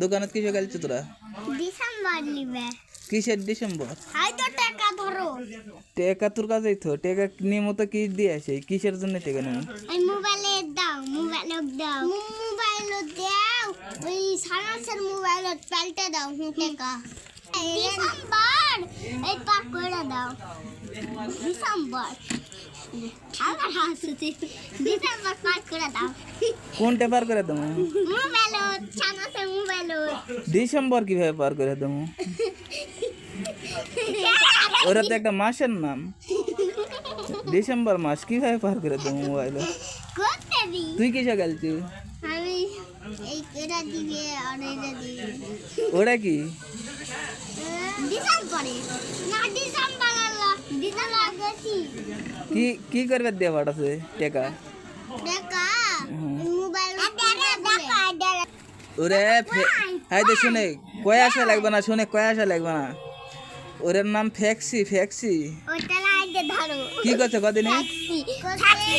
দোকানত কিসে গেলছ তোরা? ডিসেম্বর নিবে। কিসের ডিসেম্বর? হাই তো টাকা ধরো। টেকা তোর কাছেই তো, টেকা নিয়ে তো কি দিয়ে আসে, কিসের জন্য টেকা নেব? এই মোবাইলে দাও, মোবাইলে দাও, মোবাইলে দাও, ওই সারাসের মোবাইলে পাল্টে দাও টাকা। ডিসেম্বর এই পাক করে দাও। ডিসেম্বর আমার হাসুতে ডিসেম্বর পাক করে দাও। কোনটা পার করে দেবো? মোবাইলে সারাসের মোবাইলে ডিসেম্বর কিভাবে পার করে দেবো? ওরা তো একটা মাসের নাম। ডিসেম্বর মাস কিভাবে পার করে দেবো মোবাইলে? করতে দি। তুই কিসে গেলছিস? আমি এই এটা দিবে আর এটা দিবে। ওরা কি? ডিসেম্বরে না ডিসেম্বর গেছি। কি কি করবে দিয়ে পাঠাছে টেকা? দেখা মোবাইল ওরে হাই তো শুনে কয় আসা লাগবে না, শুনে কয় আসা লাগবে না। ওরের নাম ফ্যাক্সি। ফ্যাক্সি ওটা লাগে ধরো। কি করছে কদিনে? ফ্যাক্সি